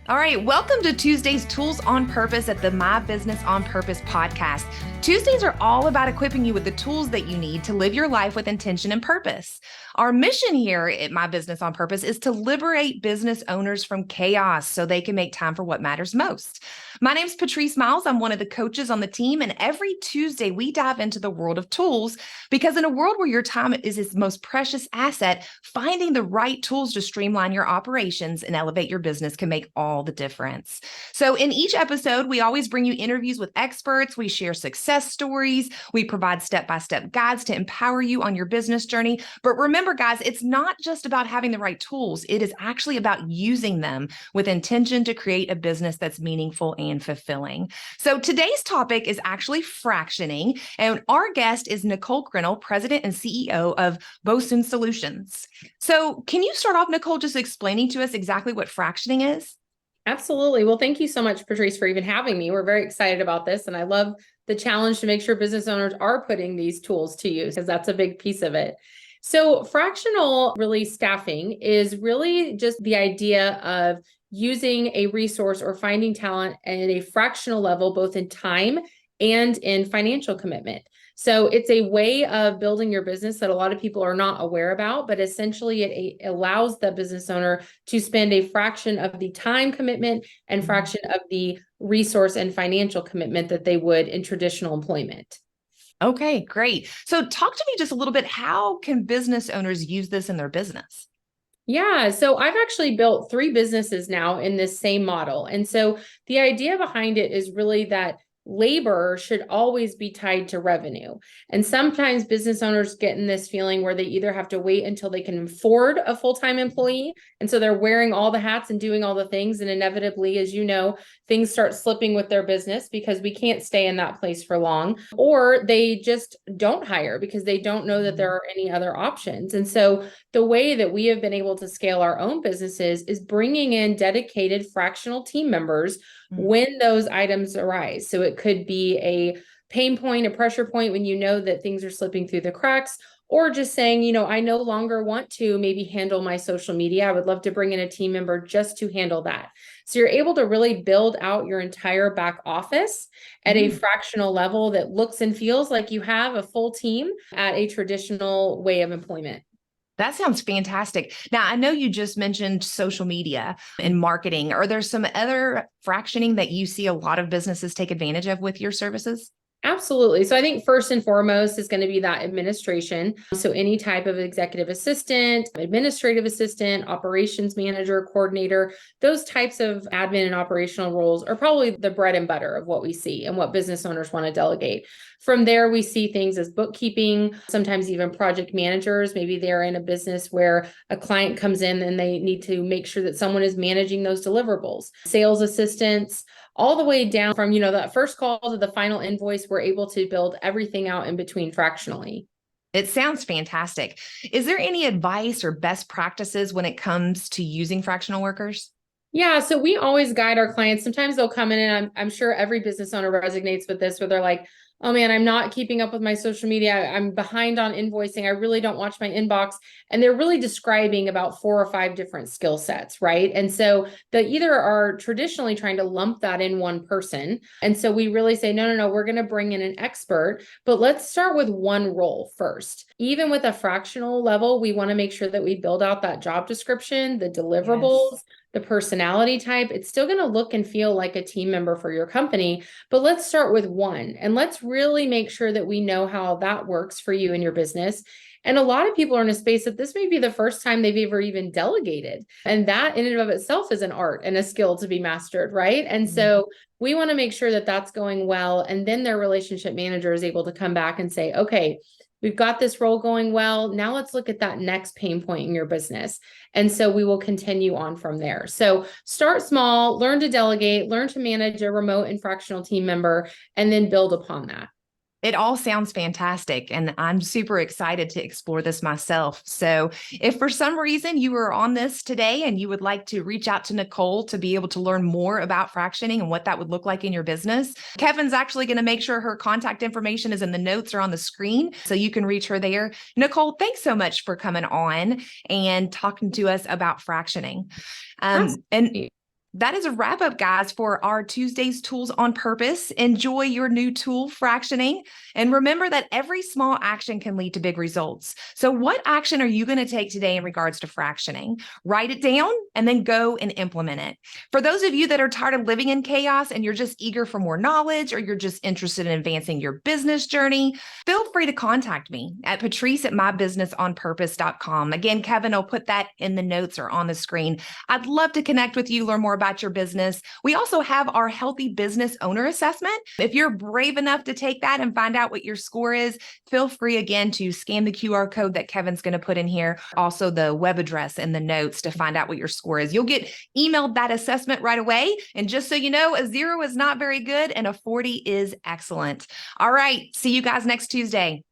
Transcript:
All right, welcome to Tuesday's Tools on Purpose at the My Business on Purpose podcast. Tuesdays are all about equipping you with the tools that you need to live your life with intention and purpose. Our mission here at My Business on Purpose is to liberate business owners from chaos so they can make time for what matters most. My name is Patrice Miles. I'm one of the coaches on the team, and every Tuesday we dive into the world of tools because in a world where your time is its most precious asset, finding the right tools to streamline your operations and elevate your business can make all the difference. So in each episode, we always bring you interviews with experts. We share success stories. We provide step-by-step guides to empower you on your business journey. But remember, guys, it's not just about having the right tools. It is actually about using them with intention to create a business that's meaningful and fulfilling. So today's topic is actually fractioning, and our guest is Nicole Grinnell, President and CEO of Bosun Solutions. So can you start off, Nicole, just explaining to us exactly what fractioning is? Absolutely. Well, thank you so much, Patrice, for even having me. We're very excited about this. And I love the challenge to make sure business owners are putting these tools to use because that's a big piece of it. So fractional really staffing is really just the idea of using a resource or finding talent at a fractional level, both in time and in financial commitment. So it's a way of building your business that a lot of people are not aware about, but essentially it allows the business owner to spend a fraction of the time commitment and fraction of the resource and financial commitment that they would in traditional employment. Okay, great. So talk to me just a little bit. How can business owners use this in their business? Yeah, so I've actually built 3 businesses now in this same model. And so the idea behind it is really that labor should always be tied to revenue. And sometimes business owners get in this feeling where they either have to wait until they can afford a full-time employee. And so they're wearing all the hats and doing all the things. And inevitably, as you know, things start slipping with their business because we can't stay in that place for long. Or they just don't hire because they don't know that there are any other options. And so the way that we have been able to scale our own businesses is bringing in dedicated fractional team members when those items arise. So it could be a pain point, a pressure point when you know that things are slipping through the cracks, or just saying, I no longer want to maybe handle my social media. I would love to bring in a team member just to handle that. So you're able to really build out your entire back office at a fractional level that looks and feels like you have a full team at a traditional way of employment. That sounds fantastic. Now, I know you just mentioned social media and marketing. Are there some other fractioning that you see a lot of businesses take advantage of with your services? Absolutely. So I think first and foremost is going to be that administration. So any type of executive assistant, administrative assistant, operations manager, coordinator, those types of admin and operational roles are probably the bread and butter of what we see and what business owners want to delegate. From there, we see things as bookkeeping, sometimes even project managers. Maybe they're in a business where a client comes in and they need to make sure that someone is managing those deliverables. Sales assistants, all the way down from, that first call to the final invoice, we're able to build everything out in between fractionally. It sounds fantastic. Is there any advice or best practices when it comes to using fractional workers? Yeah, so we always guide our clients. Sometimes they'll come in and I'm sure every business owner resonates with this, where they're like, oh man, I'm not keeping up with my social media. I'm behind on invoicing. I really don't watch my inbox. And they're really describing about 4 or 5 different skill sets, right? And so they either are traditionally trying to lump that in one person. And so we really say, no, we're going to bring in an expert, but let's start with one role first. Even with a fractional level, we want to make sure that we build out that job description, the deliverables. Yes. The personality type. It's still going to look and feel like a team member for your company, but let's start with one and let's really make sure that we know how that works for you and your business. And a lot of people are in a space that this may be the first time they've ever even delegated. And that in and of itself is an art and a skill to be mastered, right? And so we want to make sure that that's going well. And then their relationship manager is able to come back and say, okay, we've got this role going well. Now let's look at that next pain point in your business. And so we will continue on from there. So start small, learn to delegate, learn to manage a remote and fractional team member, and then build upon that. It all sounds fantastic, and I'm super excited to explore this myself. So if for some reason you are on this today and you would like to reach out to Nicole to be able to learn more about fractioning and what that would look like in your business, Kevin's actually going to make sure her contact information is in the notes or on the screen so you can reach her there. Nicole, thanks so much for coming on and talking to us about fractioning. And That is a wrap up, guys, for our Tuesday's Tools on Purpose. Enjoy your new tool, fractioning. And remember that every small action can lead to big results. So, what action are you going to take today in regards to fractioning? Write it down and then go and implement it. For those of you that are tired of living in chaos and you're just eager for more knowledge, or you're just interested in advancing your business journey, feel free to contact me at patrice@mybusinessonpurpose.com. Again, Kevin will put that in the notes or on the screen. I'd love to connect with you, learn more about your business. We also have our Healthy Business Owner Assessment. If you're brave enough to take that and find out what your score is, feel free again to scan the QR code that Kevin's going to put in here. Also, the web address in the notes to find out what your score is. You'll get emailed that assessment right away. And just so you know, a 0 is not very good and a 40 is excellent. All right. See you guys next Tuesday.